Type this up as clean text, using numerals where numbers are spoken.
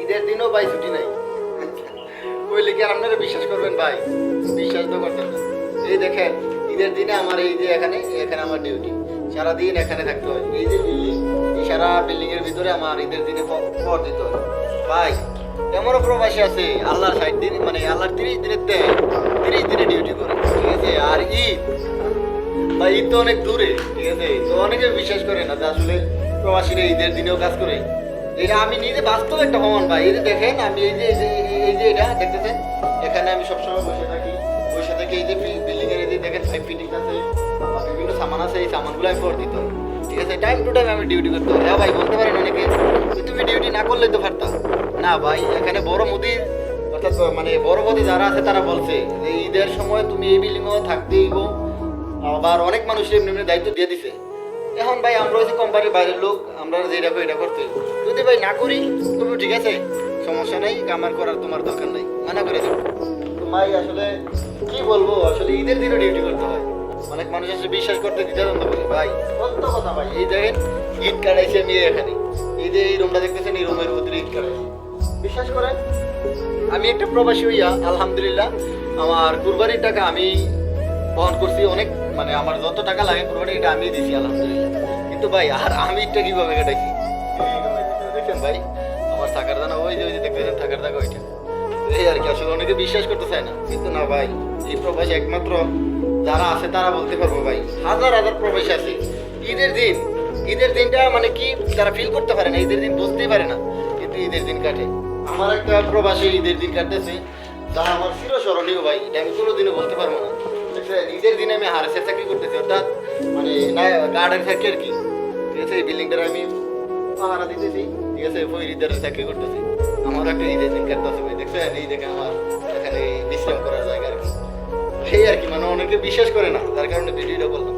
ঈদের দিনও ভাই ছুটি নাই। কইলে কি আর আপনারা বিশ্বাস করবেন ভাই? বিশ্বাস তো করতেন না। এই দেখেন ঈদের দিনে আমার এই যে এখানে আমার ডিউটি, সারাদিন এখানে থাকতে হয়। এই যে বিল্ডিং, এই সারা বিল্ডিং এর ভিতরে আমার ঈদের দিনে পর দিতে হয় ভাই। এমনও প্রবাসী আছে আল্লাহর 60 দিন মানে আল্লাহর 30 দিনের দেয়, 30 দিনে ডিউটি করে, ঠিক আছে। আর ঈদ ভাই, ঈদ তো অনেক দূরে, ঠিক আছে। তো অনেকে বিশ্বাস করে না যে আসলে প্রবাসীরা ঈদের দিনেও কাজ করে। এটা আমি নিজে বাস্তব একটা প্রমাণ ভাই। এই যে দেখেন আমি এই যে এটা দেখতেছেন, এখানে আমি সবসময় বসে থাকি। বসে থেকে এই যে বিল্ডিং এর এই যে দেখেন পাইপ ফিটিং আছে, বিভিন্ন সামান আছে, এই সামানগুলো আমি করে দিতে হয়, ঠিক আছে। টাইম টু টাইম আমি ডিউটি করতে হয়। হ্যাঁ ভাই, বলতে পারেন অনেকে তুমি ডিউটি না করলেই তো পারতাম। না ভাই, এখানে বড় মুদির অর্থাৎ মানে বড় পদে যারা আছে তারা বলছে যে ঈদের সময় তুমি এই বিল্ডিংও থাকতেই গো। আবার অনেক মানুষ এমনি এমনি দায়িত্ব দিয়ে দিছে। এখন ভাই আমরা হচ্ছে কোম্পানির বাইরের লোক, আমরা যেটা করি এটা করতে হইব। যদি ভাই না করি তুমি ঠিক আছে, সমস্যা নেই, আমার করার তোমার দরকার নেই, মানা করে দেবো। তো ভাই আসলে কি বলবো, আসলে ঈদের দিনও ডিউটি করতে হয়। অনেক মানুষ আসলে বিশ্বাস করতে দ্বিধাদ্বন্দ্ব করে ভাই, সত্য কথা ভাই। এই দেখেন ঈদ কাটাইছি আমি এখানে, এই যে এই রুমটা দেখতেছেন, এই রুমের ভিতরে ঈদ কাটাইছি। বিশ্বাস করেন আমি একটা প্রবাসী হইয়া আলহামদুলিল্লাহ আমার কুরবানির টাকা আমি বহন করছি অনেক, মানে আমার যত টাকা লাগে কুরবানি এটা আমি দিছি আলহামদুলিল্লাহ। কিন্তু ভাই আর আমি এটা কিভাবে কাটাইছি দেখেন ভাই, আমার থাকার দানা ওই যে দেখতেছেন থাকার দানা ওইটা। এই আর কি, আসলে অনেকে বিশ্বাস করতে চায় না, কিন্তু না ভাই, এই প্রবাসী একমাত্র যারা আছে তারা বলতে পারবো ভাই। হাজার হাজার প্রবাসী আছে ঈদের দিনটা মানে কি তারা ফিল করতে পারে না, ঈদের দিন বুঝতেই পারে না, কিন্তু ঈদের দিন কাটে। আমার একটা প্রবাসী ঈদের দিন কাটতেছে যা আমার চিরস্মরণীয় ভাই, এটা আমি কোনোদিনও বলতে পারবো না। ঈদের দিনে আমি হারেসের চাকরি করতেছি, অর্থাৎ মানে না গার্ডেন চাকরি আর কি, ঠিক আছে। এই বিল্ডিংটার আমি পাহারা দিতেছি, ঠিক আছে। ঈদের চাকরি করতেছি, আমার একটা ঈদের দিন কাটতেছে ভাই। দেখছেন এই দেখে আমার এখানে বিশ্রাম করার জায়গা আর কি, সেই আর কি। মানে অনেকে বিশ্বাস করে না, তার কারণে ভিডিওটা বললাম।